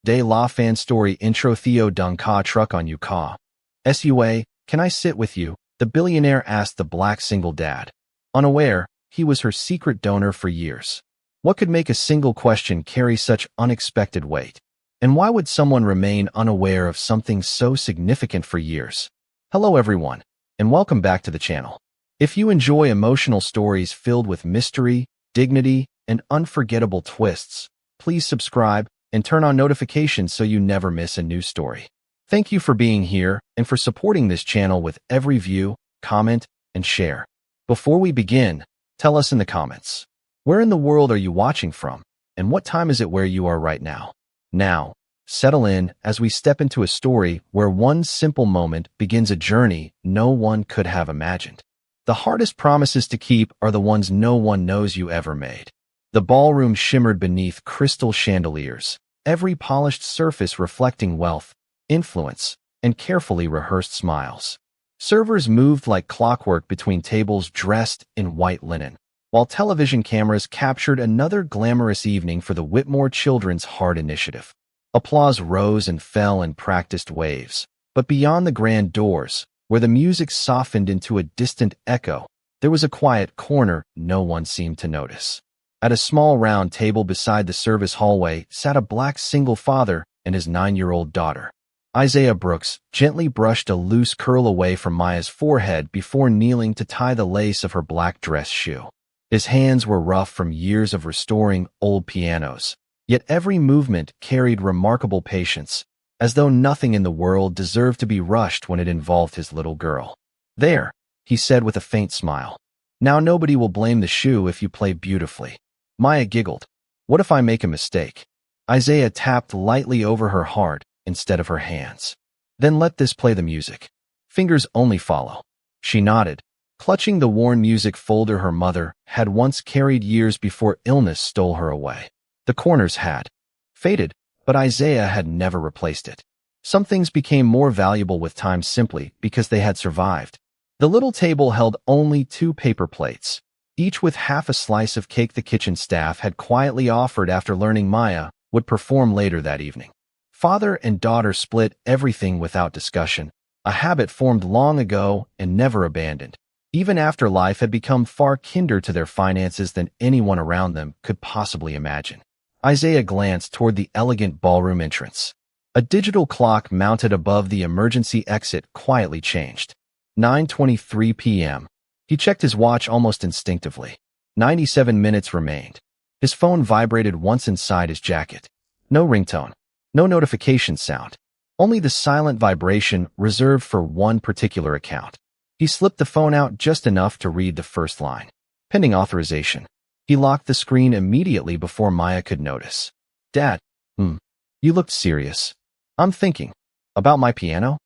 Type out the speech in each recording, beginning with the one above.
De la fan story intro Theo Dung Ka truck on you Ka. Sua, can I sit with you? The billionaire asked the black single dad. Unaware, he was her secret donor for years. What could make a single question carry such unexpected weight? And why would someone remain unaware of something so significant for years? Hello everyone, and welcome back to the channel. If you enjoy emotional stories filled with mystery, dignity, and unforgettable twists, please subscribe and turn on notifications so you never miss a new story. Thank you for being here and for supporting this channel with every view, comment, and share. Before we begin, tell us in the comments, where in the world are you watching from, and what time is it where you are right now? Now, settle in as we step into a story where one simple moment begins a journey no one could have imagined. The hardest promises to keep are the ones no one knows you ever made. The ballroom shimmered beneath crystal chandeliers, every polished surface reflecting wealth, influence, and carefully rehearsed smiles. Servers moved like clockwork between tables dressed in white linen, while television cameras captured another glamorous evening for the Whitmore Children's Heart Initiative. Applause rose and fell in practiced waves, but beyond the grand doors, where the music softened into a distant echo, there was a quiet corner no one seemed to notice. At a small round table beside the service hallway sat a black single father and his 9-year-old daughter. Isaiah Brooks gently brushed a loose curl away from Maya's forehead before kneeling to tie the lace of her black dress shoe. His hands were rough from years of restoring old pianos, yet every movement carried remarkable patience, as though nothing in the world deserved to be rushed when it involved his little girl. There, he said with a faint smile. Now nobody will blame the shoe if you play beautifully. Maya giggled. What if I make a mistake? Isaiah tapped lightly over her heart instead of her hands. Then let this play the music. Fingers only follow. She nodded, clutching the worn music folder her mother had once carried years before illness stole her away. The corners had faded, but Isaiah had never replaced it. Some things became more valuable with time simply because they had survived. The little table held only 2 paper plates, each with half a slice of cake the kitchen staff had quietly offered after learning Maya would perform later that evening. Father and daughter split everything without discussion, a habit formed long ago and never abandoned, even after life had become far kinder to their finances than anyone around them could possibly imagine. Isaiah glanced toward the elegant ballroom entrance. A digital clock mounted above the emergency exit quietly changed. 9:23 p.m. He checked his watch almost instinctively. 97 minutes remained. His phone vibrated once inside his jacket. No ringtone. No notification sound. Only the silent vibration reserved for one particular account. He slipped the phone out just enough to read the first line. Pending authorization. He locked the screen immediately before Maya could notice. Dad, you looked serious. I'm thinking. About my piano?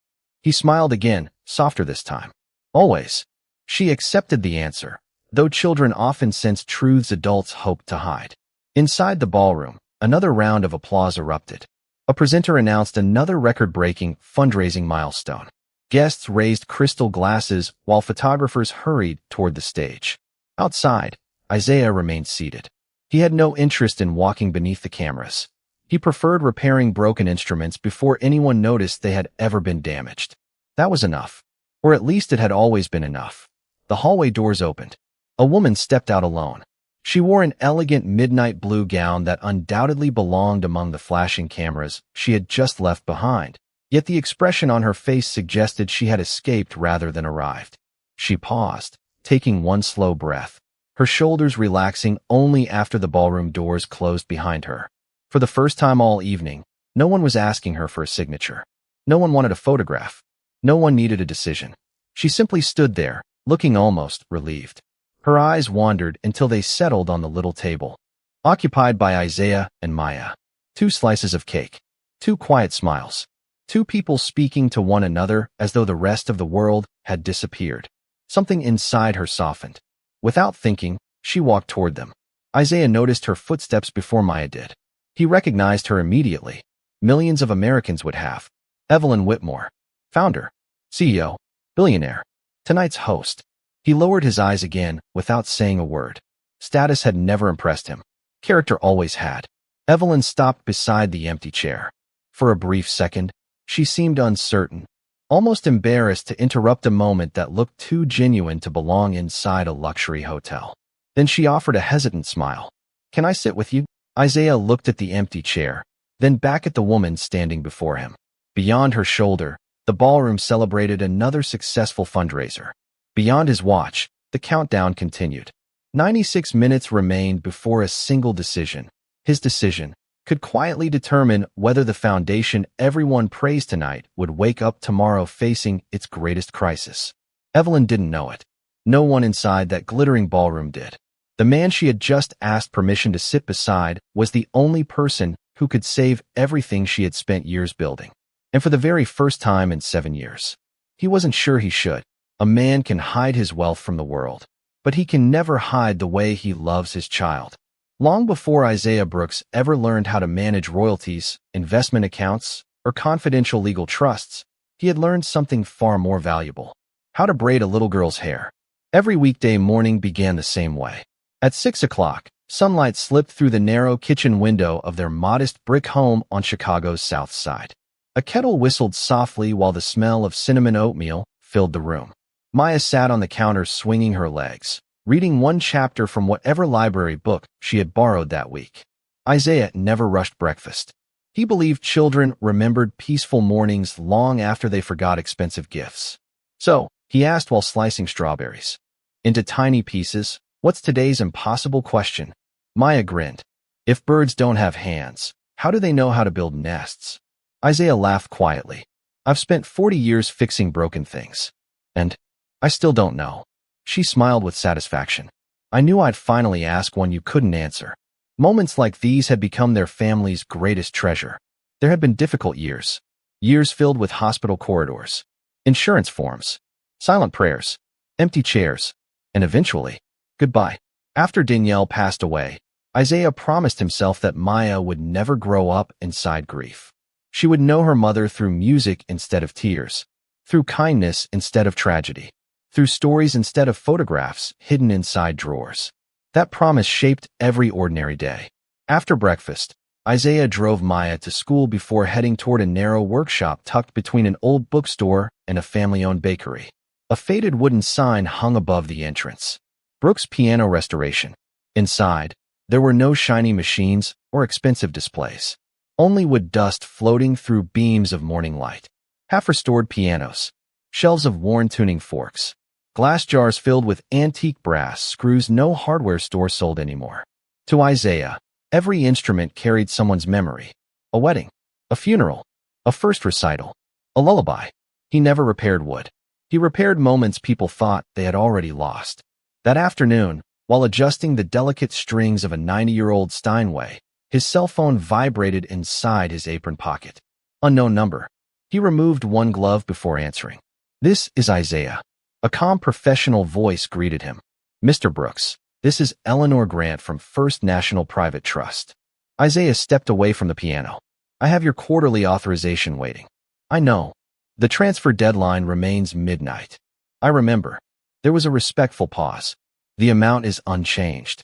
He smiled again, softer this time. Always. She accepted the answer, though children often sense truths adults hope to hide. Inside the ballroom, another round of applause erupted. A presenter announced another record-breaking fundraising milestone. Guests raised crystal glasses while photographers hurried toward the stage. Outside, Isaiah remained seated. He had no interest in walking beneath the cameras. He preferred repairing broken instruments before anyone noticed they had ever been damaged. That was enough. Or at least it had always been enough. The hallway doors opened. A woman stepped out alone. She wore an elegant midnight blue gown that undoubtedly belonged among the flashing cameras she had just left behind, yet the expression on her face suggested she had escaped rather than arrived. She paused, taking one slow breath, her shoulders relaxing only after the ballroom doors closed behind her. For the first time all evening, no one was asking her for a signature. No one wanted a photograph. No one needed a decision. She simply stood there, looking almost relieved. Her eyes wandered until they settled on the little table, occupied by Isaiah and Maya. 2 slices of cake. 2 quiet smiles. 2 people speaking to one another as though the rest of the world had disappeared. Something inside her softened. Without thinking, she walked toward them. Isaiah noticed her footsteps before Maya did. He recognized her immediately. Millions of Americans would have. Evelyn Whitmore. Founder. CEO. Billionaire. Tonight's host. He lowered his eyes again without saying a word. Status had never impressed him. Character always had. Evelyn stopped beside the empty chair. For a brief second, she seemed uncertain, almost embarrassed to interrupt a moment that looked too genuine to belong inside a luxury hotel. Then she offered a hesitant smile. "Can I sit with you?" Isaiah looked at the empty chair, then back at the woman standing before him. Beyond her shoulder, the ballroom celebrated another successful fundraiser. Beyond his watch, the countdown continued. 96 minutes remained before a single decision. His decision could quietly determine whether the foundation everyone praised tonight would wake up tomorrow facing its greatest crisis. Evelyn didn't know it. No one inside that glittering ballroom did. The man she had just asked permission to sit beside was the only person who could save everything she had spent years building. And for the very first time in 7 years. He wasn't sure he should. A man can hide his wealth from the world, but he can never hide the way he loves his child. Long before Isaiah Brooks ever learned how to manage royalties, investment accounts, or confidential legal trusts, he had learned something far more valuable: how to braid a little girl's hair. Every weekday morning began the same way. At 6 o'clock, sunlight slipped through the narrow kitchen window of their modest brick home on Chicago's South Side. A kettle whistled softly while the smell of cinnamon oatmeal filled the room. Maya sat on the counter swinging her legs, reading one chapter from whatever library book she had borrowed that week. Isaiah never rushed breakfast. He believed children remembered peaceful mornings long after they forgot expensive gifts. So, he asked while slicing strawberries. Into tiny pieces, "What's today's impossible question?" Maya grinned. "If birds don't have hands, how do they know how to build nests?" Isaiah laughed quietly. "I've spent 40 years fixing broken things. And I still don't know." She smiled with satisfaction. "I knew I'd finally ask one you couldn't answer." Moments like these had become their family's greatest treasure. There had been difficult years. Years filled with hospital corridors, insurance forms, silent prayers, empty chairs, and eventually, goodbye. After Danielle passed away, Isaiah promised himself that Maya would never grow up inside grief. She would know her mother through music instead of tears, through kindness instead of tragedy, through stories instead of photographs hidden inside drawers. That promise shaped every ordinary day. After breakfast, Isaiah drove Maya to school before heading toward a narrow workshop tucked between an old bookstore and a family-owned bakery. A faded wooden sign hung above the entrance: Brooks Piano Restoration. Inside, there were no shiny machines or expensive displays. Only wood dust floating through beams of morning light. Half-restored pianos, shelves of worn tuning forks, glass jars filled with antique brass screws no hardware store sold anymore. To Isaiah, every instrument carried someone's memory: a wedding, a funeral, a first recital, a lullaby. He never repaired wood. He repaired moments people thought they had already lost. That afternoon, while adjusting the delicate strings of a 90-year-old Steinway, his cell phone vibrated inside his apron pocket. Unknown number. He removed one glove before answering. "This is Isaiah." A calm professional voice greeted him. "Mr. Brooks, this is Eleanor Grant from First National Private Trust." Isaiah stepped away from the piano. "I have your quarterly authorization waiting." "I know. The transfer deadline remains midnight." "I remember." There was a respectful pause. "The amount is unchanged."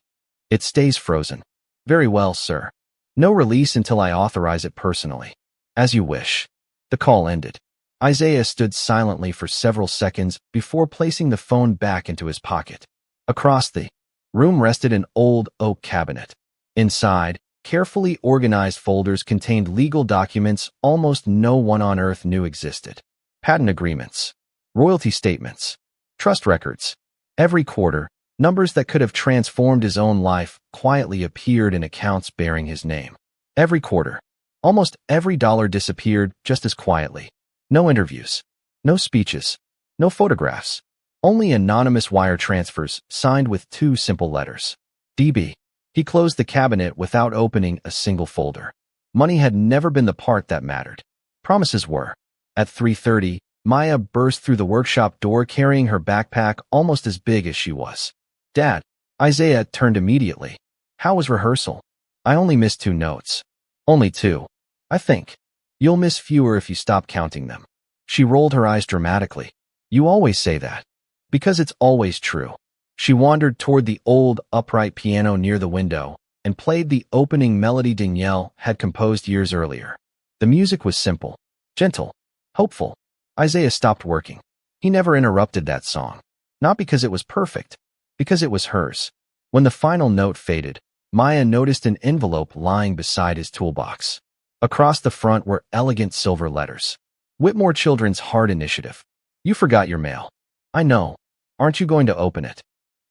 "It stays frozen." "Very well, sir. No release until I authorize it personally." "As you wish." The call ended. Isaiah stood silently for several seconds before placing the phone back into his pocket. Across the room rested an old oak cabinet. Inside, carefully organized folders contained legal documents almost no one on earth knew existed. Patent agreements, royalty statements, trust records. Every quarter, numbers that could have transformed his own life quietly appeared in accounts bearing his name. Every quarter, almost every dollar disappeared just as quietly. No interviews, no speeches, no photographs, only anonymous wire transfers signed with 2 simple letters. DB. He closed the cabinet without opening a single folder. Money had never been the part that mattered. Promises were. At 3:30, Maya burst through the workshop door carrying her backpack almost as big as she was. "Dad." Isaiah turned immediately. "How was rehearsal?" "I only missed 2 notes." "Only 2. I think. You'll miss fewer if you stop counting them." She rolled her eyes dramatically. "You always say that." "Because it's always true." She wandered toward the old, upright piano near the window and played the opening melody Danielle had composed years earlier. The music was simple, gentle, hopeful. Isaiah stopped working. He never interrupted that song. Not because it was perfect, because it was hers. When the final note faded, Maya noticed an envelope lying beside his toolbox. Across the front were elegant silver letters. Whitmore Children's Heart Initiative. You forgot your mail. I know. Aren't you going to open it?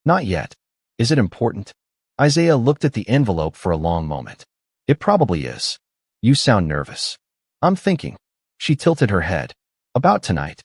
Not yet. Is it important? Isaiah looked at the envelope for a long moment. It probably is. You sound nervous. I'm thinking. She tilted her head. About tonight.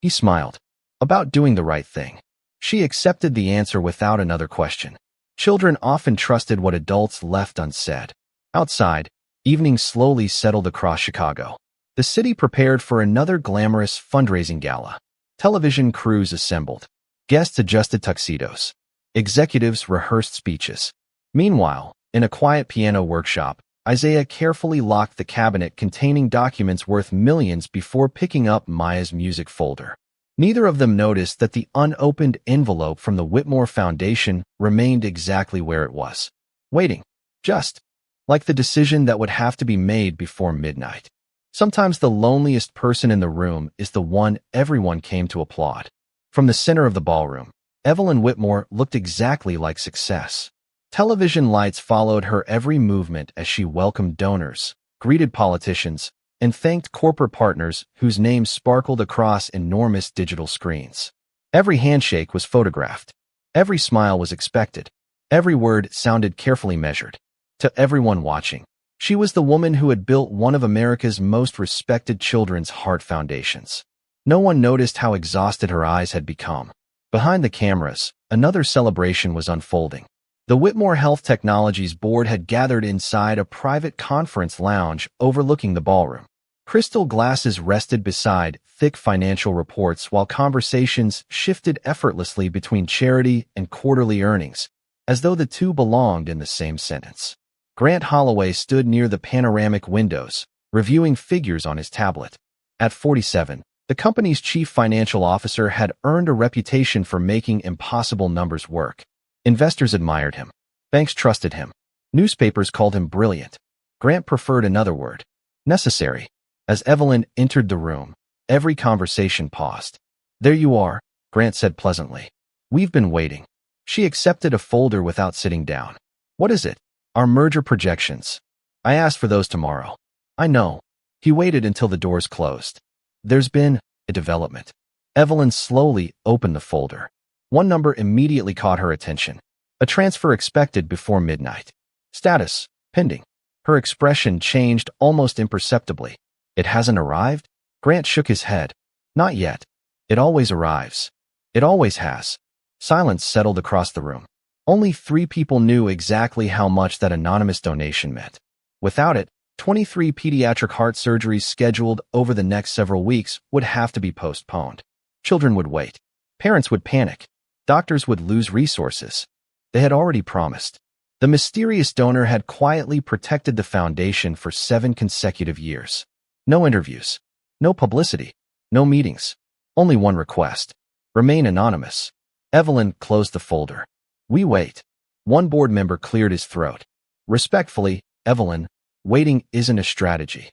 He smiled. About doing the right thing. She accepted the answer without another question. Children often trusted what adults left unsaid. Outside, evening slowly settled across Chicago. The city prepared for another glamorous fundraising gala. Television crews assembled. Guests adjusted tuxedos. Executives rehearsed speeches. Meanwhile, in a quiet piano workshop, Isaiah carefully locked the cabinet containing documents worth millions before picking up Maya's music folder. Neither of them noticed that the unopened envelope from the Whitmore Foundation remained exactly where it was. Waiting. Just like the decision that would have to be made before midnight. Sometimes the loneliest person in the room is the one everyone came to applaud. From the center of the ballroom, Evelyn Whitmore looked exactly like success. Television lights followed her every movement as she welcomed donors, greeted politicians, and thanked corporate partners whose names sparkled across enormous digital screens. Every handshake was photographed. Every smile was expected. Every word sounded carefully measured. To everyone watching, she was the woman who had built one of America's most respected children's heart foundations. No one noticed how exhausted her eyes had become. Behind the cameras, another celebration was unfolding. The Whitmore Health Technologies Board had gathered inside a private conference lounge overlooking the ballroom. Crystal glasses rested beside thick financial reports while conversations shifted effortlessly between charity and quarterly earnings, as though the two belonged in the same sentence. Grant Holloway stood near the panoramic windows, reviewing figures on his tablet. At 47, the company's chief financial officer had earned a reputation for making impossible numbers work. Investors admired him. Banks trusted him. Newspapers called him brilliant. Grant preferred another word. Necessary. As Evelyn entered the room, every conversation paused. There you are, Grant said pleasantly. We've been waiting. She accepted a folder without sitting down. What is it? Our merger projections. I asked for those tomorrow. I know. He waited until the doors closed. There's been a development. Evelyn slowly opened the folder. One number immediately caught her attention. A transfer expected before midnight. Status, pending. Her expression changed almost imperceptibly. It hasn't arrived? Grant shook his head. Not yet. It always arrives. It always has. Silence settled across the room. Only 3 people knew exactly how much that anonymous donation meant. Without it, 23 pediatric heart surgeries scheduled over the next several weeks would have to be postponed. Children would wait. Parents would panic. Doctors would lose resources. They had already promised. The mysterious donor had quietly protected the foundation for 7 consecutive years. No interviews. No publicity. No meetings. Only one request. Remain anonymous. Evelyn closed the folder. We wait. One board member cleared his throat. Respectfully, Evelyn, waiting isn't a strategy.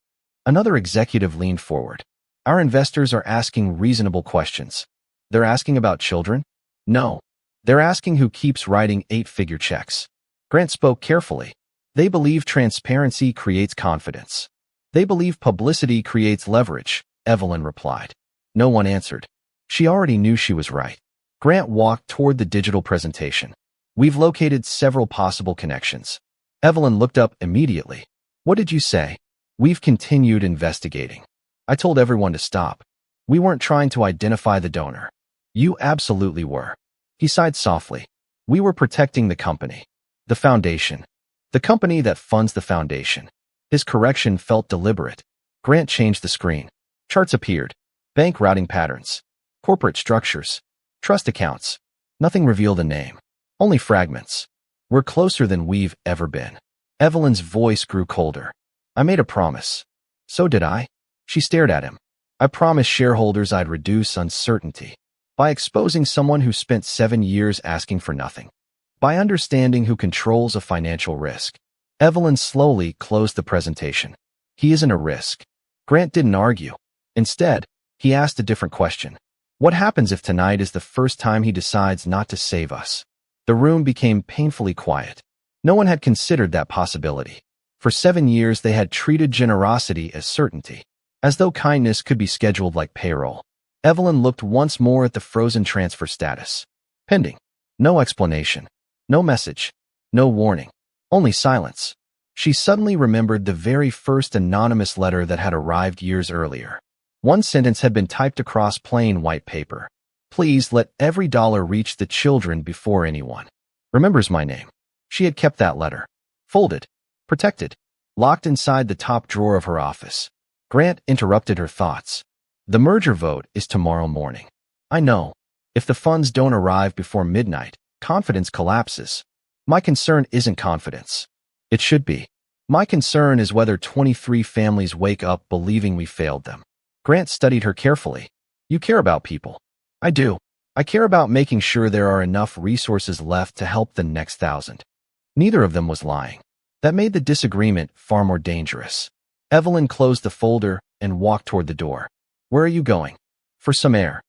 Another executive leaned forward. Our investors are asking reasonable questions. They're asking about children? No. They're asking who keeps writing 8-figure checks. Grant spoke carefully. They believe transparency creates confidence. They believe publicity creates leverage, Evelyn replied. No one answered. She already knew she was right. Grant walked toward the digital presentation. We've located several possible connections. Evelyn looked up immediately. What did you say? We've continued investigating. I told everyone to stop. We weren't trying to identify the donor. You absolutely were. He sighed softly. We were protecting the company. The foundation. The company that funds the foundation. His correction felt deliberate. Grant changed the screen. Charts appeared. Bank routing patterns. Corporate structures. Trust accounts. Nothing revealed a name. Only fragments. We're closer than we've ever been. Evelyn's voice grew colder. I made a promise. So did I. She stared at him. I promised shareholders I'd reduce uncertainty. By exposing someone who spent 7 years asking for nothing. By understanding who controls a financial risk. Evelyn slowly closed the presentation. He isn't a risk. Grant didn't argue. Instead, he asked a different question. What happens if tonight is the first time he decides not to save us? The room became painfully quiet. No one had considered that possibility. For 7 years, they had treated generosity as certainty, as though kindness could be scheduled like payroll. Evelyn looked once more at the frozen transfer status. Pending. No explanation. No message. No warning. Only silence. She suddenly remembered the very first anonymous letter that had arrived years earlier. One sentence had been typed across plain white paper. Please let every dollar reach the children before anyone remembers my name. She had kept that letter. Folded. Protected. Locked inside the top drawer of her office. Grant interrupted her thoughts. The merger vote is tomorrow morning. I know. If the funds don't arrive before midnight, confidence collapses. My concern isn't confidence. It should be. My concern is whether 23 families wake up believing we failed them. Grant studied her carefully. You care about people. I do. I care about making sure there are enough resources left to help the next 1,000. Neither of them was lying. That made the disagreement far more dangerous. Evelyn closed the folder and walked toward the door. Where are you going? For some air.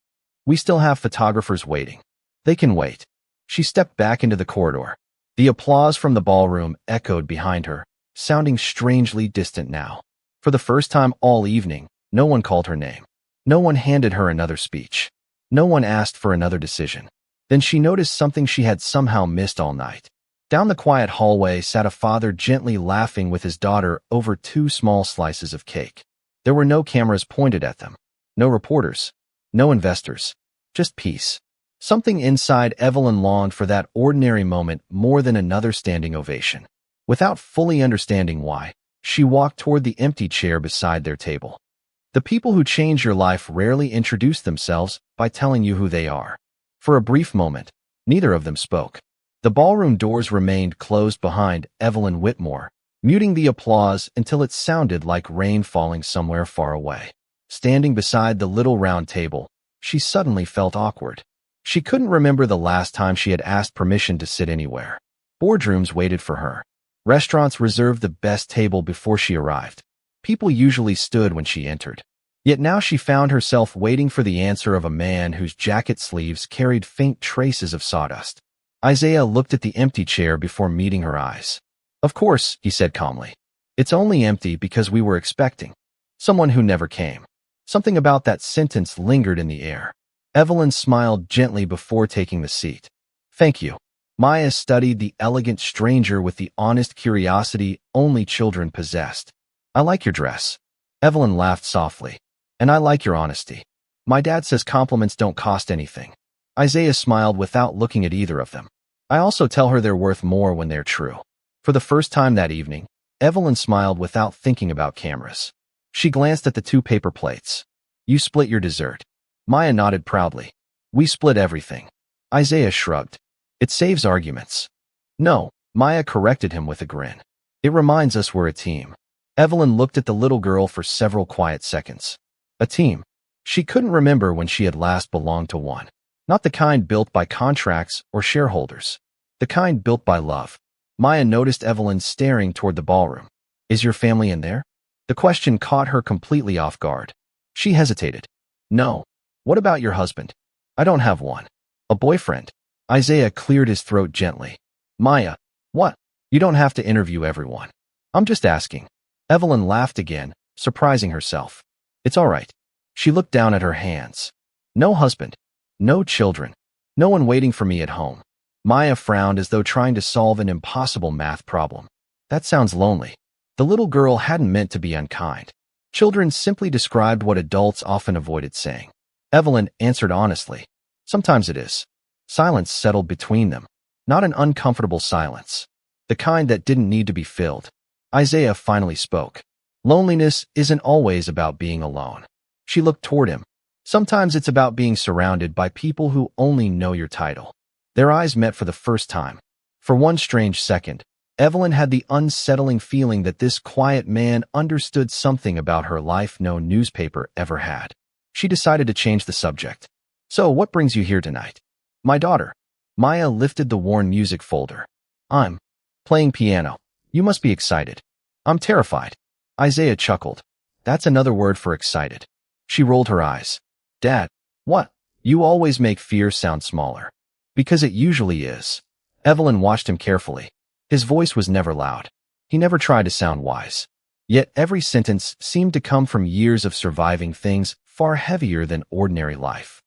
We still have photographers waiting. They can wait. She stepped back into the corridor. The applause from the ballroom echoed behind her, sounding strangely distant now. For the first time all evening, no one called her name. No one handed her another speech. No one asked for another decision. Then she noticed something she had somehow missed all night. Down the quiet hallway sat a father gently laughing with his daughter over 2 small slices of cake. There were no cameras pointed at them. No reporters. No investors. Just peace. Something inside Evelyn longed for that ordinary moment more than another standing ovation. Without fully understanding why, she walked toward the empty chair beside their table. The people who change your life rarely introduce themselves by telling you who they are. For a brief moment, neither of them spoke. The ballroom doors remained closed behind Evelyn Whitmore, muting the applause until it sounded like rain falling somewhere far away. Standing beside the little round table, she suddenly felt awkward. She couldn't remember the last time she had asked permission to sit anywhere. Boardrooms waited for her. Restaurants reserved the best table before she arrived. People usually stood when she entered. Yet now she found herself waiting for the answer of a man whose jacket sleeves carried faint traces of sawdust. Isaiah looked at the empty chair before meeting her eyes. Of course, he said calmly. It's only empty because we were expecting someone who never came. Something about that sentence lingered in the air. Evelyn smiled gently before taking the seat. Thank you. Maya studied the elegant stranger with the honest curiosity only children possessed. I like your dress. Evelyn laughed softly. And I like your honesty. My dad says compliments don't cost anything. Isaiah smiled without looking at either of them. I also tell her they're worth more when they're true. For the first time that evening, Evelyn smiled without thinking about cameras. She glanced at the 2 paper plates. You split your dessert. Maya nodded proudly. We split everything. Isaiah shrugged. It saves arguments. No, Maya corrected him with a grin. It reminds us we're a team. Evelyn looked at the little girl for several quiet seconds. A team. She couldn't remember when she had last belonged to one. Not the kind built by contracts or shareholders. The kind built by love. Maya noticed Evelyn staring toward the ballroom. Is your family in there? The question caught her completely off guard. She hesitated. No. What about your husband? I don't have one. A boyfriend. Isaiah cleared his throat gently. Maya. What? You don't have to interview everyone. I'm just asking. Evelyn laughed again, surprising herself. It's all right. She looked down at her hands. No husband. No children. No one waiting for me at home. Maya frowned as though trying to solve an impossible math problem. That sounds lonely. The little girl hadn't meant to be unkind. Children simply described what adults often avoided saying. Evelyn answered honestly. Sometimes it is. Silence settled between them. Not an uncomfortable silence. The kind that didn't need to be filled. Isaiah finally spoke. Loneliness isn't always about being alone. She looked toward him. Sometimes it's about being surrounded by people who only know your title. Their eyes met for the first time. For one strange second, Evelyn had the unsettling feeling that this quiet man understood something about her life no newspaper ever had. She decided to change the subject. So, what brings you here tonight? My daughter. Maya lifted the worn music folder. I'm playing piano. You must be excited. I'm terrified. Isaiah chuckled. That's another word for excited. She rolled her eyes. Dad, what? You always make fear sound smaller. Because it usually is. Evelyn watched him carefully. His voice was never loud. He never tried to sound wise. Yet every sentence seemed to come from years of surviving things far heavier than ordinary life.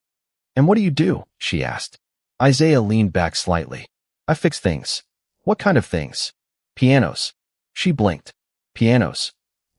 And what do you do? She asked. Isaiah leaned back slightly. I fix things. What kind of things? Pianos. She blinked. Pianos.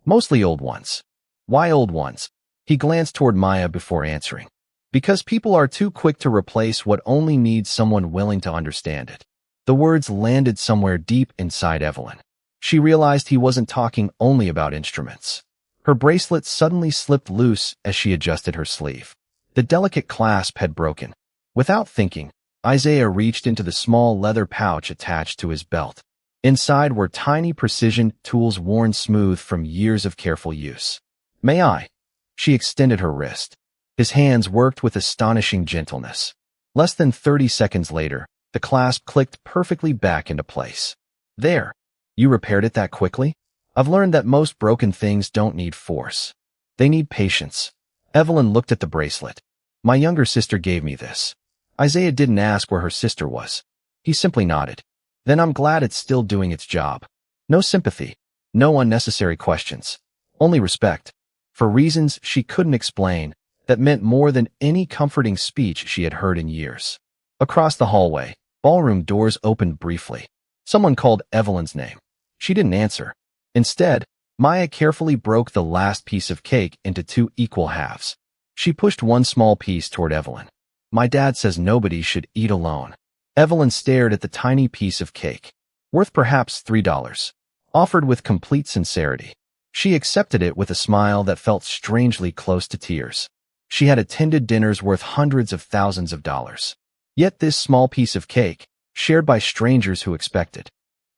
Mostly old ones. Why old ones? He glanced toward Maya before answering. Because people are too quick to replace what only needs someone willing to understand it. The words landed somewhere deep inside Evelyn. She realized he wasn't talking only about instruments. Her bracelet suddenly slipped loose as she adjusted her sleeve. The delicate clasp had broken. Without thinking, Isaiah reached into the small leather pouch attached to his belt. Inside were tiny precision tools worn smooth from years of careful use. May I? She extended her wrist. His hands worked with astonishing gentleness. Less than 30 seconds later, the clasp clicked perfectly back into place. There. You repaired it that quickly? I've learned that most broken things don't need force. They need patience. Evelyn looked at the bracelet. My younger sister gave me this. Isaiah didn't ask where her sister was. He simply nodded. Then I'm glad it's still doing its job. No sympathy. No unnecessary questions. Only respect. For reasons she couldn't explain, that meant more than any comforting speech she had heard in years. Across the hallway, ballroom doors opened briefly. Someone called Evelyn's name. She didn't answer. Instead, Maya carefully broke the last piece of cake into 2 equal halves. She pushed one small piece toward Evelyn. My dad says nobody should eat alone. Evelyn stared at the tiny piece of cake, worth perhaps $3, offered with complete sincerity. She accepted it with a smile that felt strangely close to tears. She had attended dinners worth hundreds of thousands of dollars. Yet this small piece of cake, shared by strangers who expected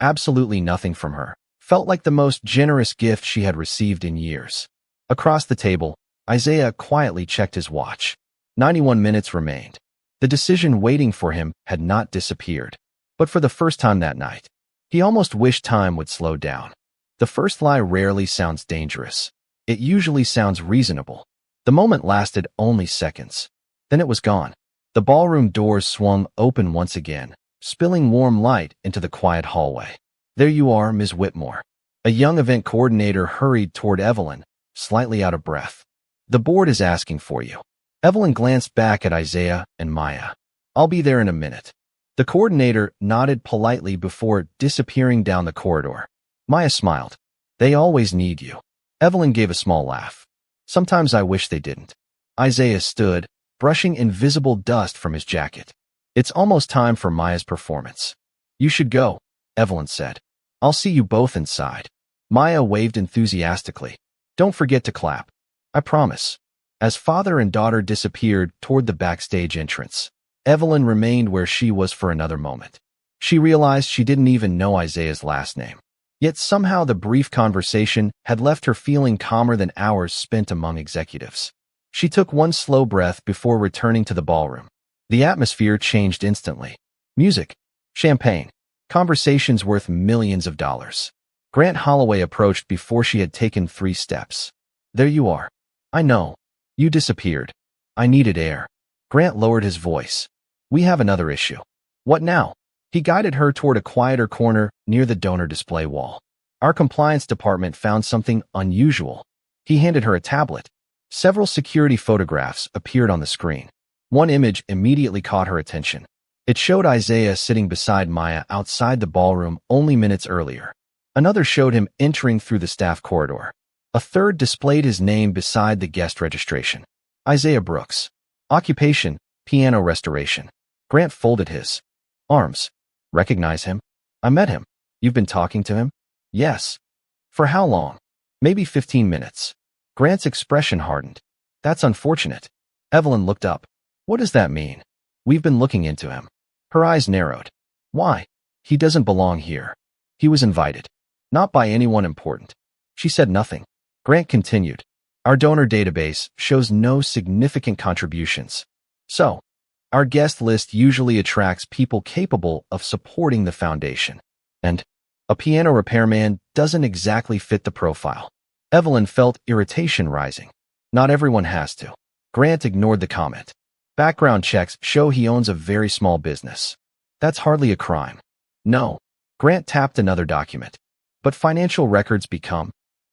absolutely nothing from her, felt like the most generous gift she had received in years. Across the table, Isaiah quietly checked his watch. 91 minutes remained. The decision waiting for him had not disappeared. But for the first time that night, he almost wished time would slow down. The first lie rarely sounds dangerous. It usually sounds reasonable. The moment lasted only seconds. Then it was gone. The ballroom doors swung open once again, spilling warm light into the quiet hallway. There you are, Ms. Whitmore. A young event coordinator hurried toward Evelyn, slightly out of breath. The board is asking for you. Evelyn glanced back at Isaiah and Maya. I'll be there in a minute. The coordinator nodded politely before disappearing down the corridor. Maya smiled. They always need you. Evelyn gave a small laugh. Sometimes I wish they didn't. Isaiah stood, brushing invisible dust from his jacket. It's almost time for Maya's performance. You should go, Evelyn said. I'll see you both inside. Maya waved enthusiastically. Don't forget to clap. I promise. As father and daughter disappeared toward the backstage entrance, Evelyn remained where she was for another moment. She realized she didn't even know Isaiah's last name. Yet somehow the brief conversation had left her feeling calmer than hours spent among executives. She took one slow breath before returning to the ballroom. The atmosphere changed instantly. Music, champagne, conversations worth millions of dollars. Grant Holloway approached before she had taken 3 steps. There you are. I know. You disappeared. I needed air. Grant lowered his voice. We have another issue. What now? He guided her toward a quieter corner near the donor display wall. Our compliance department found something unusual. He handed her a tablet. Several security photographs appeared on the screen. One image immediately caught her attention. It showed Isaiah sitting beside Maya outside the ballroom only minutes earlier. Another showed him entering through the staff corridor. A third displayed his name beside the guest registration. Isaiah Brooks. Occupation, piano restoration. Grant folded his arms. Recognize him? I met him. You've been talking to him? Yes. For how long? Maybe 15 minutes. Grant's expression hardened. That's unfortunate. Evelyn looked up. What does that mean? We've been looking into him. Her eyes narrowed. Why? He doesn't belong here. He was invited. Not by anyone important. She said nothing. Grant continued. Our donor database shows no significant contributions. So, our guest list usually attracts people capable of supporting the foundation. And a piano repairman doesn't exactly fit the profile. Evelyn felt irritation rising. Not everyone has to. Grant ignored the comment. Background checks show he owns a very small business. That's hardly a crime. No. Grant tapped another document. But financial records become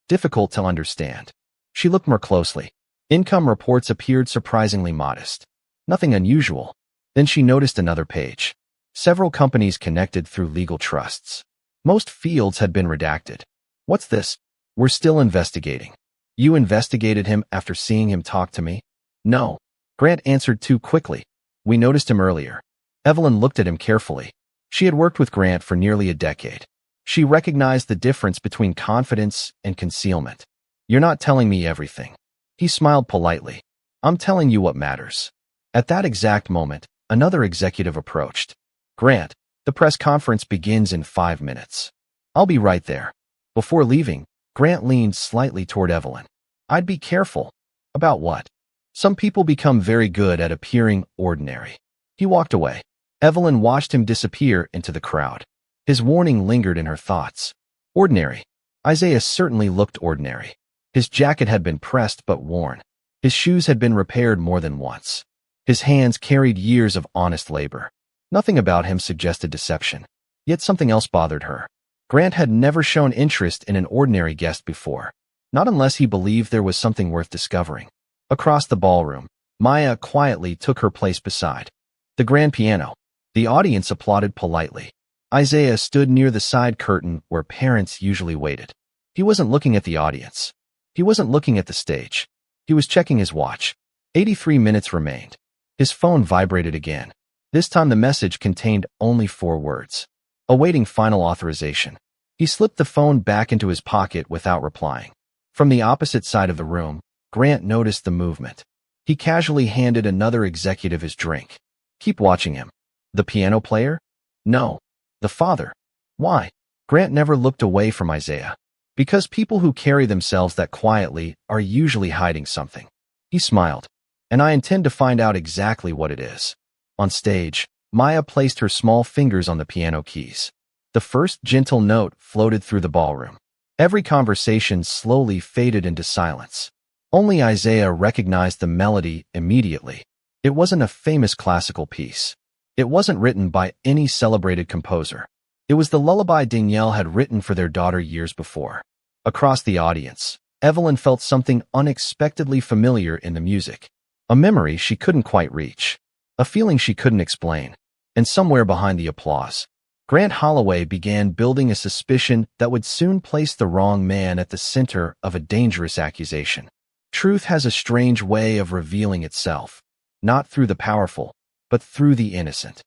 difficult to understand. She looked more closely. Income reports appeared surprisingly modest. Nothing unusual. Then she noticed another page. Several companies connected through legal trusts. Most fields had been redacted. What's this? We're still investigating. You investigated him after seeing him talk to me? No. Grant answered too quickly. We noticed him earlier. Evelyn looked at him carefully. She had worked with Grant for nearly a decade. She recognized the difference between confidence and concealment. You're not telling me everything. He smiled politely. I'm telling you what matters. At that exact moment, another executive approached. Grant, the press conference begins in 5 minutes. I'll be right there. Before leaving, Grant leaned slightly toward Evelyn. I'd be careful. About what? Some people become very good at appearing ordinary. He walked away. Evelyn watched him disappear into the crowd. His warning lingered in her thoughts. Ordinary. Isaiah certainly looked ordinary. His jacket had been pressed but worn. His shoes had been repaired more than once. His hands carried years of honest labor. Nothing about him suggested deception. Yet something else bothered her. Grant had never shown interest in an ordinary guest before. Not unless he believed there was something worth discovering. Across the ballroom, Maya quietly took her place beside the grand piano. The audience applauded politely. Isaiah stood near the side curtain where parents usually waited. He wasn't looking at the audience. He wasn't looking at the stage. He was checking his watch. 83 minutes remained. His phone vibrated again. This time the message contained only 4 words. Awaiting final authorization. He slipped the phone back into his pocket without replying. From the opposite side of the room, Grant noticed the movement. He casually handed another executive his drink. Keep watching him. The piano player? No. The father. Why? Grant never looked away from Isaiah. Because people who carry themselves that quietly are usually hiding something. He smiled. And I intend to find out exactly what it is. On stage, Maya placed her small fingers on the piano keys. The first gentle note floated through the ballroom. Every conversation slowly faded into silence. Only Isaiah recognized the melody immediately. It wasn't a famous classical piece. It wasn't written by any celebrated composer. It was the lullaby Danielle had written for their daughter years before. Across the audience, Evelyn felt something unexpectedly familiar in the music. A memory she couldn't quite reach. A feeling she couldn't explain. And somewhere behind the applause, Grant Holloway began building a suspicion that would soon place the wrong man at the center of a dangerous accusation. Truth has a strange way of revealing itself, not through the powerful, but through the innocent.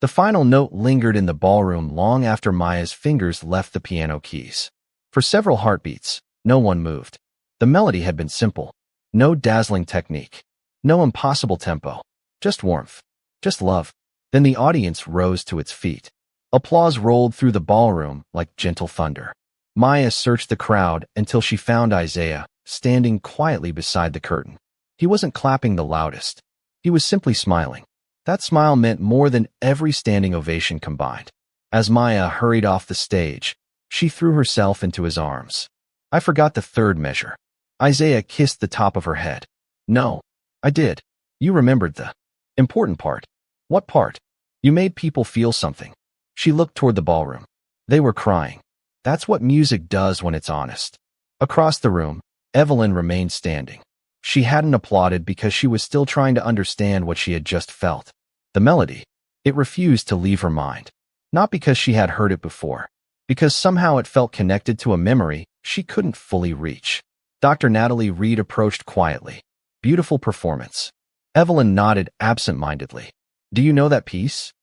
The final note lingered in the ballroom long after Maya's fingers left the piano keys. For several heartbeats, no one moved. The melody had been simple. No dazzling technique. No impossible tempo. Just warmth. Just love. Then the audience rose to its feet. Applause rolled through the ballroom like gentle thunder. Maya searched the crowd until she found Isaiah, standing quietly beside the curtain. He wasn't clapping the loudest. He was simply smiling. That smile meant more than every standing ovation combined. As Maya hurried off the stage, she threw herself into his arms. I forgot the third measure. Isaiah kissed the top of her head. No, I did. You remembered the important part. What part? You made people feel something. She looked toward the ballroom. They were crying. That's what music does when it's honest. Across the room, Evelyn remained standing. She hadn't applauded because she was still trying to understand what she had just felt. The melody. It refused to leave her mind. Not because she had heard it before. Because somehow it felt connected to a memory she couldn't fully reach. Dr. Natalie Reed approached quietly. Beautiful performance. Evelyn nodded absent-mindedly. Do you know that piece?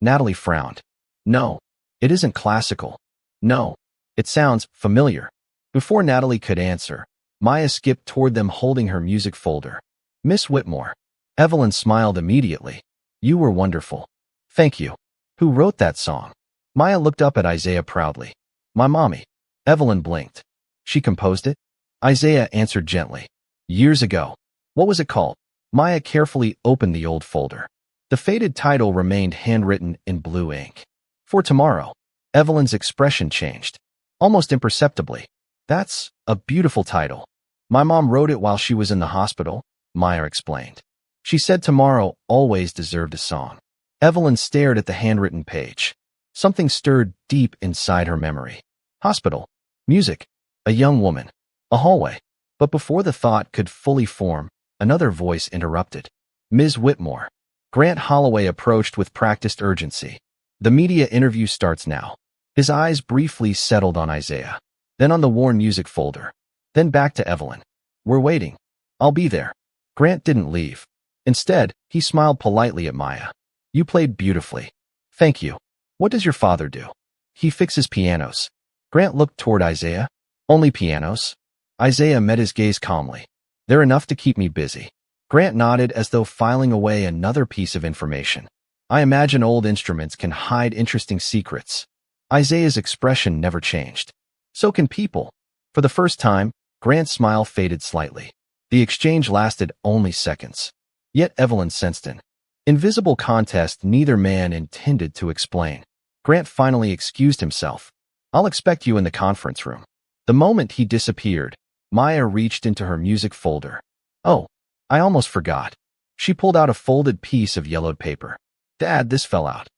Natalie frowned. No. It isn't classical. No. It sounds familiar. Before Natalie could answer, Maya skipped toward them holding her music folder. Miss Whitmore. Evelyn smiled immediately. You were wonderful. Thank you. Who wrote that song? Maya looked up at Isaiah proudly. My mommy. Evelyn blinked. She composed it? Isaiah answered gently. Years ago. What was it called? Maya carefully opened the old folder. The faded title remained handwritten in blue ink. For tomorrow. Evelyn's expression changed. Almost imperceptibly. That's a beautiful title. My mom wrote it while she was in the hospital, Maya explained. She said tomorrow always deserved a song. Evelyn stared at the handwritten page. Something stirred deep inside her memory. Hospital. Music. A young woman. A hallway. But before the thought could fully form, another voice interrupted. Ms. Whitmore. Grant Holloway approached with practiced urgency. The media interview starts now. His eyes briefly settled on Isaiah, then on the worn music folder, then back to Evelyn. We're waiting. I'll be there. Grant didn't leave. Instead, he smiled politely at Maya. You played beautifully. Thank you. What does your father do? He fixes pianos. Grant looked toward Isaiah. Only pianos? Isaiah met his gaze calmly. They're enough to keep me busy. Grant nodded as though filing away another piece of information. I imagine old instruments can hide interesting secrets. Isaiah's expression never changed. So can people. For the first time, Grant's smile faded slightly. The exchange lasted only seconds. Yet Evelyn sensed an invisible contest neither man intended to explain. Grant finally excused himself. I'll expect you in the conference room. The moment he disappeared, Maya reached into her music folder. Oh, I almost forgot. She pulled out a folded piece of yellowed paper. Dad, this fell out.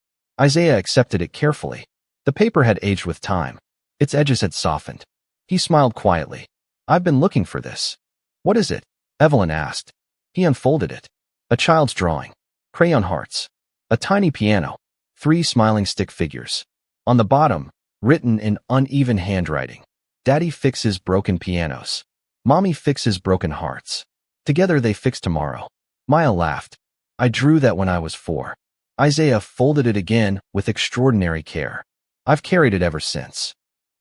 Isaiah accepted it carefully. The paper had aged with time. Its edges had softened. He smiled quietly. I've been looking for this. What is it? Evelyn asked. He unfolded it. A child's drawing. Crayon hearts. A tiny piano. 3 smiling stick figures. On the bottom, written in uneven handwriting. Daddy fixes broken pianos. Mommy fixes broken hearts. Together they fix tomorrow. Maya laughed. I drew that when I was 4. Isaiah folded it again with extraordinary care. I've carried it ever since.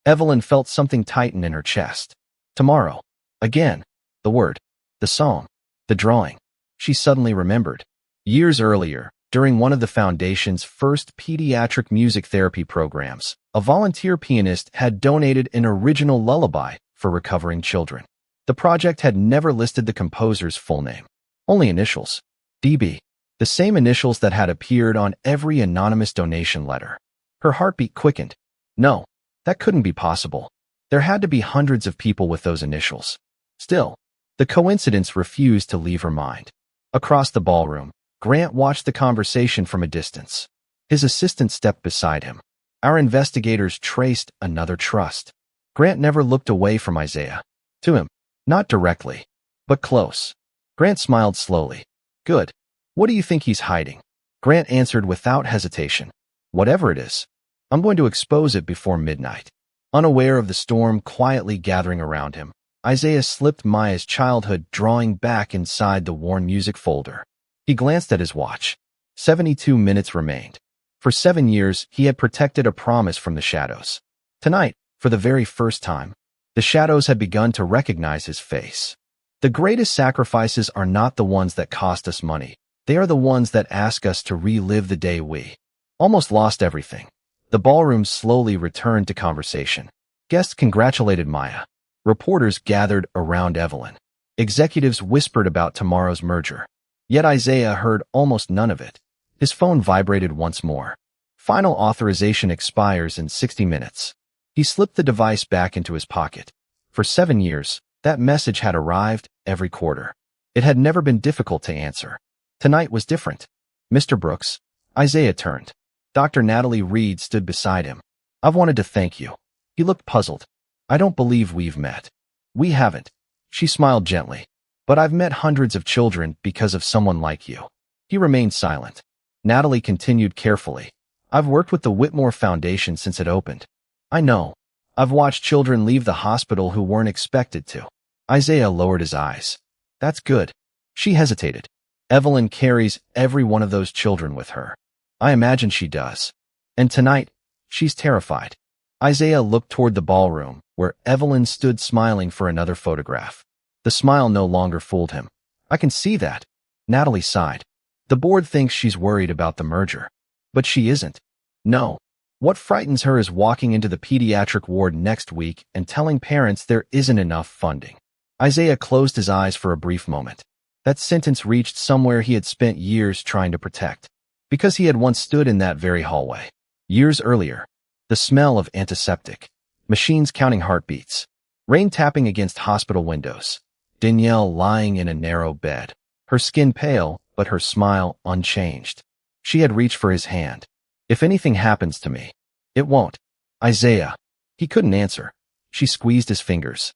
Evelyn felt something tighten in her chest. Tomorrow. Again. The word. The song. The drawing. She suddenly remembered. Years earlier, during one of the Foundation's first pediatric music therapy programs, a volunteer pianist had donated an original lullaby for recovering children. The project had never listed the composer's full name. Only initials. DB. The same initials that had appeared on every anonymous donation letter. Her heartbeat quickened. No, that couldn't be possible. There had to be hundreds of people with those initials. Still, the coincidence refused to leave her mind. Across the ballroom, Grant watched the conversation from a distance. His assistant stepped beside him. Our investigators traced another trust. Grant never looked away from Isaiah. To him. Not directly, but close. Grant smiled slowly. Good. What do you think he's hiding? Grant answered without hesitation. Whatever it is, I'm going to expose it before midnight. Unaware of the storm quietly gathering around him, Isaiah slipped Maya's childhood drawing back inside the worn music folder. He glanced at his watch. 72 minutes remained. For 7 years, he had protected a promise from the shadows. Tonight, for the very first time, the shadows had begun to recognize his face. The greatest sacrifices are not the ones that cost us money. They are the ones that ask us to relive the day we almost lost everything. The ballroom slowly returned to conversation. Guests congratulated Maya. Reporters gathered around Evelyn. Executives whispered about tomorrow's merger. Yet Isaiah heard almost none of it. His phone vibrated once more. Final authorization expires in 60 minutes. He slipped the device back into his pocket. For 7 years, that message had arrived every quarter. It had never been difficult to answer. Tonight was different. Mr. Brooks. Isaiah turned. Dr. Natalie Reed stood beside him. I've wanted to thank you. He looked puzzled. I don't believe we've met. We haven't. She smiled gently. But I've met hundreds of children because of someone like you. He remained silent. Natalie continued carefully. I've worked with the Whitmore Foundation since it opened. I know. I've watched children leave the hospital who weren't expected to. Isaiah lowered his eyes. That's good. She hesitated. Evelyn carries every one of those children with her. I imagine she does. And tonight, she's terrified. Isaiah looked toward the ballroom, where Evelyn stood smiling for another photograph. The smile no longer fooled him. I can see that. Natalie sighed. The board thinks she's worried about the merger. But she isn't. No. What frightens her is walking into the pediatric ward next week and telling parents there isn't enough funding. Isaiah closed his eyes for a brief moment. That sentence reached somewhere he had spent years trying to protect. Because he had once stood in that very hallway. Years earlier. The smell of antiseptic. Machines counting heartbeats. Rain tapping against hospital windows. Danielle lying in a narrow bed. Her skin pale, but her smile unchanged. She had reached for his hand. If anything happens to me, it won't. Isaiah. He couldn't answer. She squeezed his fingers.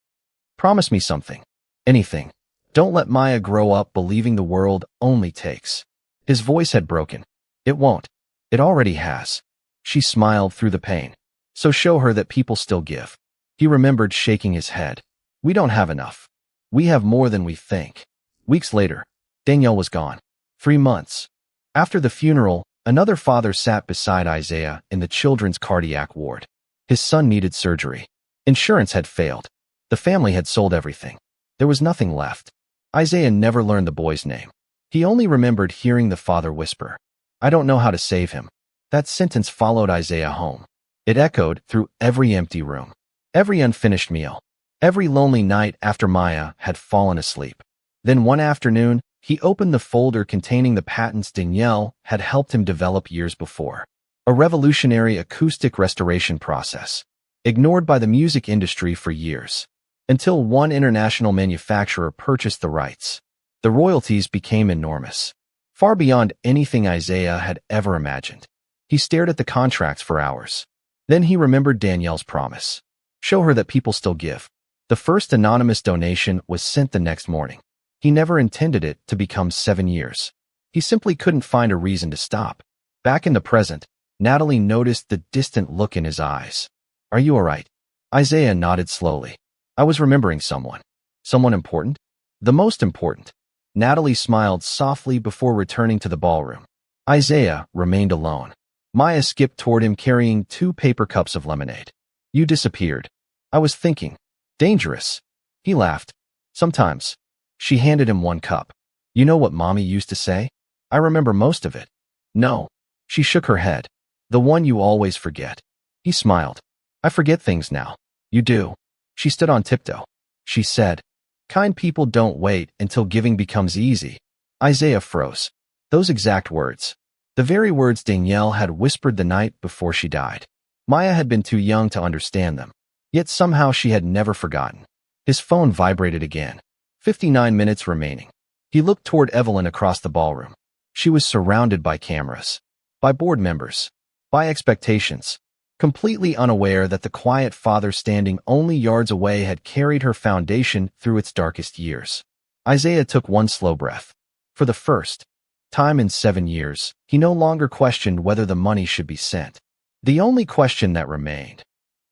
Promise me something. Anything. Don't let Maya grow up believing the world only takes. His voice had broken. It won't. It already has. She smiled through the pain. So show her that people still give. He remembered shaking his head. We don't have enough. We have more than we think. Weeks later, Danielle was gone. 3 months. After the funeral, another father sat beside Isaiah in the children's cardiac ward. His son needed surgery. Insurance had failed. The family had sold everything. There was nothing left. Isaiah never learned the boy's name. He only remembered hearing the father whisper, I don't know how to save him. That sentence followed Isaiah home. It echoed through every empty room, every unfinished meal, every lonely night after Maya had fallen asleep. Then one afternoon, he opened the folder containing the patents Danielle had helped him develop years before. A revolutionary acoustic restoration process, ignored by the music industry for years, until one international manufacturer purchased the rights. The royalties became enormous, far beyond anything Isaiah had ever imagined. He stared at the contracts for hours. Then he remembered Danielle's promise. Show her that people still give. The first anonymous donation was sent the next morning. He never intended it to become 7 years. He simply couldn't find a reason to stop. Back in the present, Natalie noticed the distant look in his eyes. Are you all right? Isaiah nodded slowly. I was remembering someone. Someone important? The most important. Natalie smiled softly before returning to the ballroom. Isaiah remained alone. Maya skipped toward him carrying 2 paper cups of lemonade. You disappeared. I was thinking. Dangerous. He laughed. Sometimes. She handed him 1 cup. You know what Mommy used to say? I remember most of it. No. She shook her head. The one you always forget. He smiled. I forget things now. You do. She stood on tiptoe. She said, kind people don't wait until giving becomes easy. Isaiah froze. Those exact words. The very words Danielle had whispered the night before she died. Maya had been too young to understand them. Yet somehow she had never forgotten. His phone vibrated again. 59 minutes remaining. He looked toward Evelyn across the ballroom. She was surrounded by cameras. By board members. By expectations. Completely unaware that the quiet father standing only yards away had carried her foundation through its darkest years. Isaiah took 1 slow breath. For the first time in 7 years, he no longer questioned whether the money should be sent. The only question that remained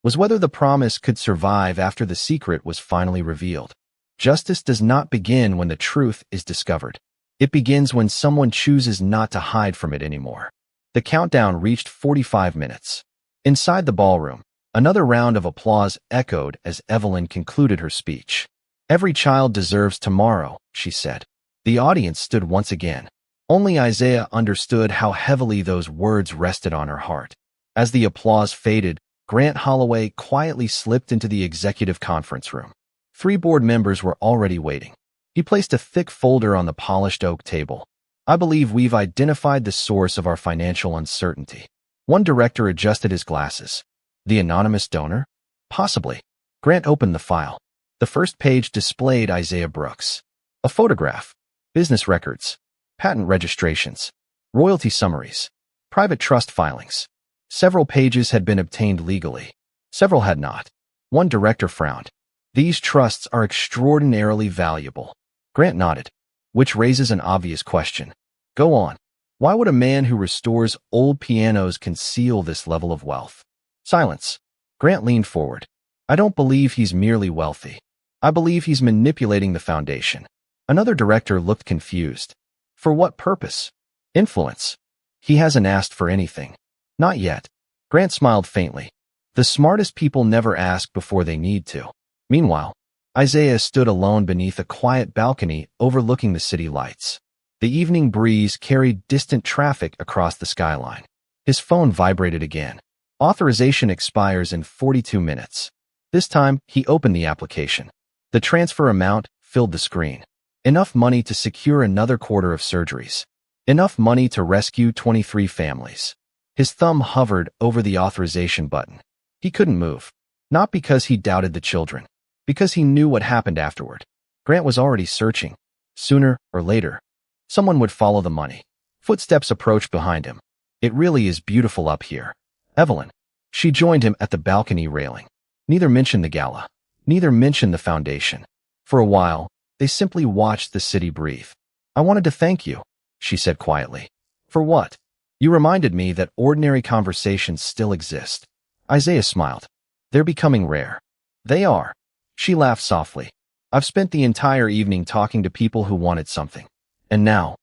was whether the promise could survive after the secret was finally revealed. Justice does not begin when the truth is discovered. It begins when someone chooses not to hide from it anymore. The countdown reached 45 minutes. Inside the ballroom, another round of applause echoed as Evelyn concluded her speech. Every child deserves tomorrow, she said. The audience stood once again. Only Isaiah understood how heavily those words rested on her heart. As the applause faded, Grant Holloway quietly slipped into the executive conference room. 3 board members were already waiting. He placed a thick folder on the polished oak table. I believe we've identified the source of our financial uncertainty. One director adjusted his glasses. The anonymous donor? Possibly. Grant opened the file. The first page displayed Isaiah Brooks. A photograph. Business records. Patent registrations. Royalty summaries. Private trust filings. Several pages had been obtained legally. Several had not. One director frowned. These trusts are extraordinarily valuable. Grant nodded, which raises an obvious question. Go on. Why would a man who restores old pianos conceal this level of wealth? Silence. Grant leaned forward. I don't believe he's merely wealthy. I believe he's manipulating the foundation. Another director looked confused. For what purpose? Influence. He hasn't asked for anything. Not yet. Grant smiled faintly. The smartest people never ask before they need to. Meanwhile, Isaiah stood alone beneath a quiet balcony overlooking the city lights. The evening breeze carried distant traffic across the skyline. His phone vibrated again. Authorization expires in 42 minutes. This time, he opened the application. The transfer amount filled the screen. Enough money to secure another quarter of surgeries. Enough money to rescue 23 families. His thumb hovered over the authorization button. He couldn't move. Not because he doubted the children, Because he knew what happened afterward. Grant was already searching. Sooner or later, someone would follow the money. Footsteps approached behind him. It really is beautiful up here. Evelyn. She joined him at the balcony railing. Neither mentioned the gala. Neither mentioned the foundation. For a while, they simply watched the city breathe. I wanted to thank you, she said quietly. For what? You reminded me that ordinary conversations still exist. Isaiah smiled. They're becoming rare. They are. She laughed softly. I've spent the entire evening talking to people who wanted something. And now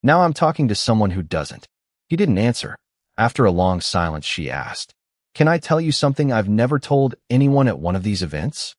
I'm talking to someone who doesn't. He didn't answer. After a long silence, she asked, Can I tell you something I've never told anyone at one of these events?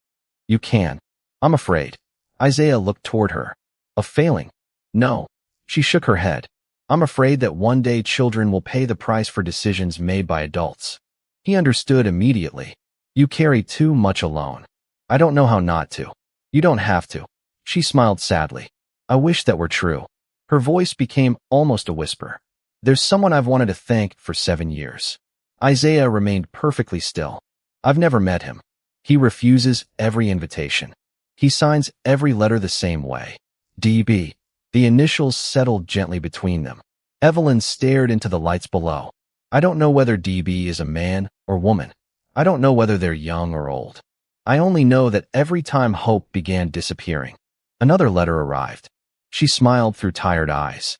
You can. I'm afraid. Isaiah looked toward her. Of failing? No. She shook her head. I'm afraid that one day children will pay the price for decisions made by adults. He understood immediately. You carry too much alone. I don't know how not to. You don't have to. She smiled sadly. I wish that were true. Her voice became almost a whisper. There's someone I've wanted to thank for 7 years. Isaiah remained perfectly still. I've never met him. He refuses every invitation. He signs every letter the same way. DB. The initials settled gently between them. Evelyn stared into the lights below. I don't know whether DB is a man or woman. I don't know whether they're young or old. I only know that every time hope began disappearing, another letter arrived. She smiled through tired eyes.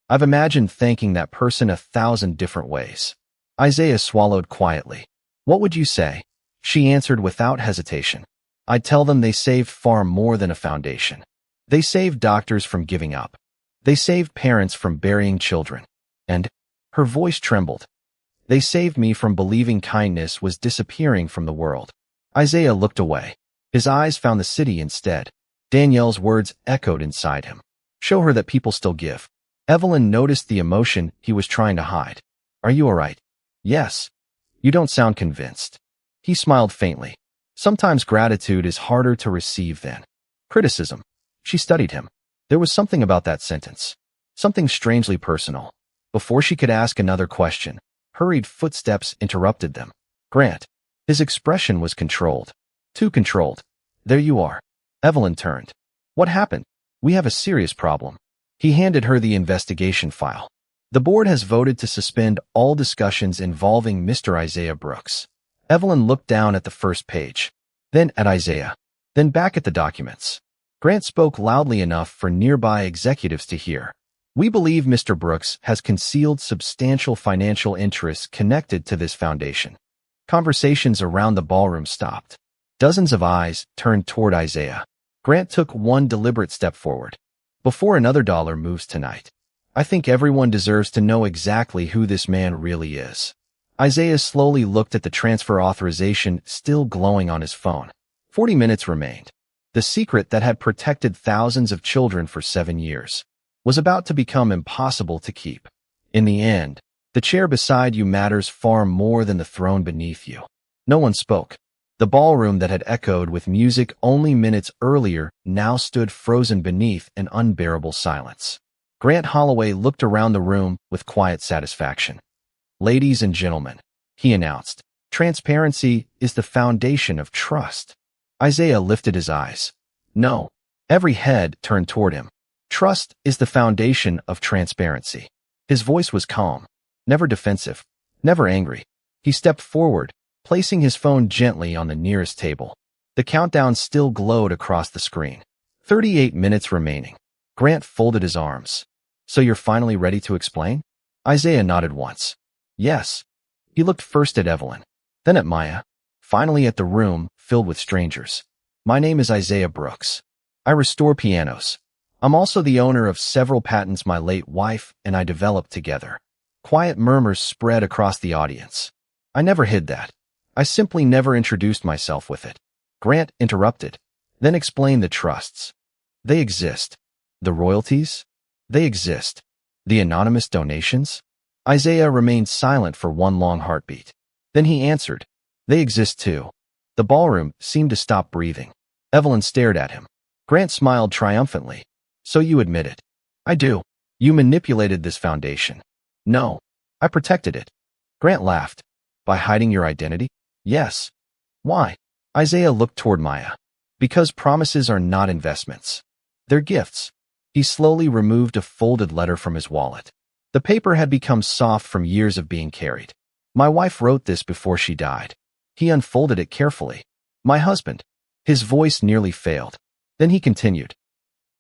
I've imagined thanking that person 1,000 different ways. Isaiah swallowed quietly. What would you say? She answered without hesitation. I'd tell them they saved far more than a foundation. They saved doctors from giving up. They saved parents from burying children. And her voice trembled. They saved me from believing kindness was disappearing from the world. Isaiah looked away. His eyes found the city instead. Danielle's words echoed inside him. Show her that people still give. Evelyn noticed the emotion he was trying to hide. Are you all right? Yes. You don't sound convinced. He smiled faintly. Sometimes gratitude is harder to receive than criticism. She studied him. There was something about that sentence. Something strangely personal. Before she could ask another question, hurried footsteps interrupted them. Grant. His expression was controlled. Too controlled. There you are. Evelyn turned. What happened? We have a serious problem. He handed her the investigation file. The board has voted to suspend all discussions involving Mr. Isaiah Brooks. Evelyn looked down at the first page, then at Isaiah, then back at the documents. Grant spoke loudly enough for nearby executives to hear. We believe Mr. Brooks has concealed substantial financial interests connected to this foundation. Conversations around the ballroom stopped. Dozens of eyes turned toward Isaiah. Grant took one deliberate step forward. Before another dollar moves tonight, I think everyone deserves to know exactly who this man really is. Isaiah slowly looked at the transfer authorization still glowing on his phone. 40 minutes remained. The secret that had protected thousands of children for 7 years was about to become impossible to keep. In the end, the chair beside you matters far more than the throne beneath you. No one spoke. The ballroom that had echoed with music only minutes earlier now stood frozen beneath an unbearable silence. Grant Holloway looked around the room with quiet satisfaction. Ladies and gentlemen, he announced, transparency is the foundation of trust. Isaiah lifted his eyes. No. Every head turned toward him. Trust is the foundation of transparency. His voice was calm, never defensive, never angry. He stepped forward, placing his phone gently on the nearest table. The countdown still glowed across the screen. 38 minutes remaining. Grant folded his arms. So you're finally ready to explain? Isaiah nodded once. Yes. He looked first at Evelyn, then at Maya, finally at the room filled with strangers. My name is Isaiah Brooks. I restore pianos. I'm also the owner of several patents my late wife and I developed together. Quiet murmurs spread across the audience. I never hid that. I simply never introduced myself with it. Grant interrupted, then explained the trusts. They exist. The royalties? They exist. The anonymous donations? Isaiah remained silent for one long heartbeat. Then he answered, they exist too. The ballroom seemed to stop breathing. Evelyn stared at him. Grant smiled triumphantly. So you admit it. I do. You manipulated this foundation. No. I protected it. Grant laughed. By hiding your identity? Yes. Why? Isaiah looked toward Maya. Because promises are not investments. They're gifts. He slowly removed a folded letter from his wallet. The paper had become soft from years of being carried. My wife wrote this before she died. He unfolded it carefully. My husband. His voice nearly failed. Then he continued.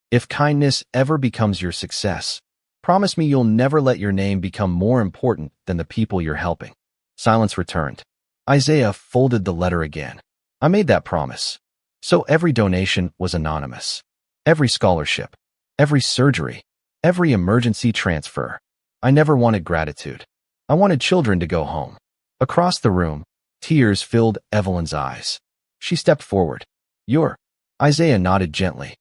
If kindness ever becomes your success, promise me you'll never let your name become more important than the people you're helping. Silence returned. Isaiah folded the letter again. I made that promise. So every donation was anonymous. Every scholarship. Every surgery. Every emergency transfer. I never wanted gratitude. I wanted children to go home. Across the room, tears filled Evelyn's eyes. She stepped forward. You're. Isaiah nodded gently.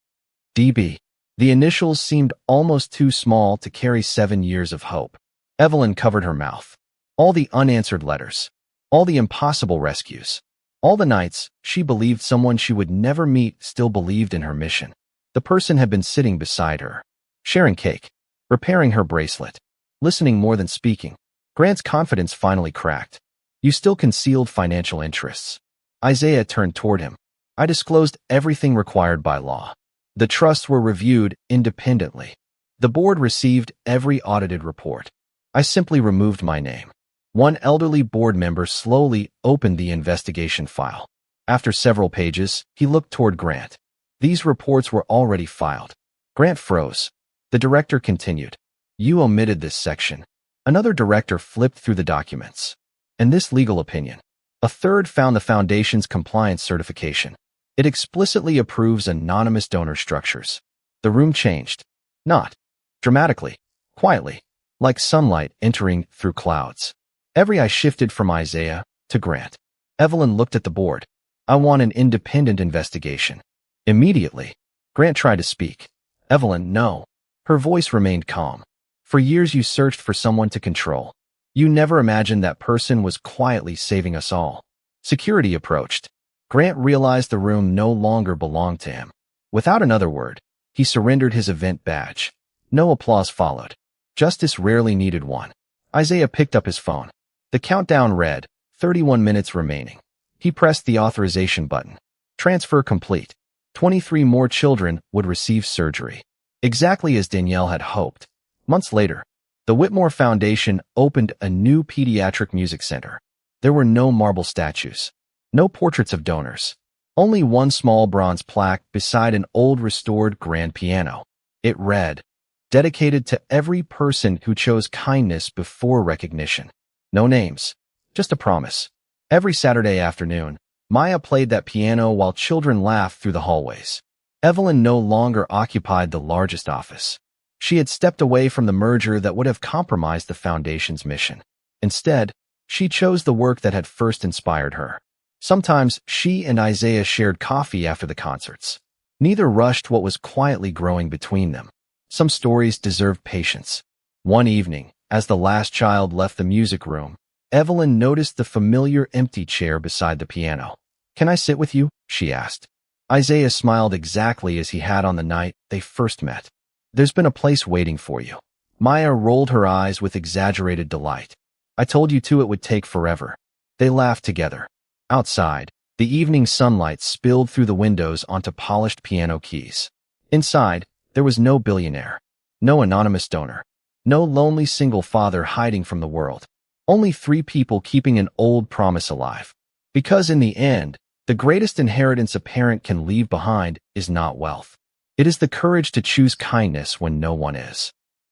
DB. The initials seemed almost too small to carry 7 years of hope. Evelyn covered her mouth. All the unanswered letters. All the impossible rescues. All the nights she believed someone she would never meet still believed in her mission. The person had been sitting beside her, sharing cake, repairing her bracelet, listening more than speaking. Grant's confidence finally cracked. You still concealed financial interests. Isaiah turned toward him. I disclosed everything required by law. The trusts were reviewed independently. The board received every audited report. I simply removed my name. One elderly board member slowly opened the investigation file. After several pages, he looked toward Grant. These reports were already filed. Grant froze. The director continued. You omitted this section. Another director flipped through the documents. And this legal opinion. A third found the foundation's compliance certification. It explicitly approves anonymous donor structures. The room changed. Not dramatically, quietly, like sunlight entering through clouds. Every eye shifted from Isaiah to Grant. Evelyn looked at the board. I want an independent investigation. Immediately, Grant tried to speak. Evelyn, no. Her voice remained calm. For years you searched for someone to control. You never imagined that person was quietly saving us all. Security approached. Grant realized the room no longer belonged to him. Without another word, he surrendered his event badge. No applause followed. Justice rarely needed one. Isaiah picked up his phone. The countdown read, 31 minutes remaining. He pressed the authorization button. Transfer complete. 23 more children would receive surgery. Exactly as Danielle had hoped. Months later, the Whitmore Foundation opened a new pediatric music center. There were no marble statues. No portraits of donors. Only one small bronze plaque beside an old restored grand piano. It read, dedicated to every person who chose kindness before recognition. No names, just a promise. Every Saturday afternoon, Maya played that piano while children laughed through the hallways. Evelyn no longer occupied the largest office. She had stepped away from the merger that would have compromised the foundation's mission. Instead, she chose the work that had first inspired her. Sometimes she and Isaiah shared coffee after the concerts. Neither rushed what was quietly growing between them. Some stories deserved patience. One evening, as the last child left the music room, Evelyn noticed the familiar empty chair beside the piano. Can I sit with you? She asked. Isaiah smiled exactly as he had on the night they first met. There's been a place waiting for you. Maya rolled her eyes with exaggerated delight. I told you it would take forever. They laughed together. Outside, the evening sunlight spilled through the windows onto polished piano keys. Inside, there was no billionaire, no anonymous donor, no lonely single father hiding from the world. Only 3 people keeping an old promise alive. Because in the end, the greatest inheritance a parent can leave behind is not wealth. It is the courage to choose kindness when no one is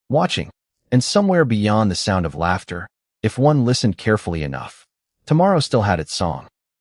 watching. And somewhere beyond the sound of laughter, if one listened carefully enough, tomorrow still had its song.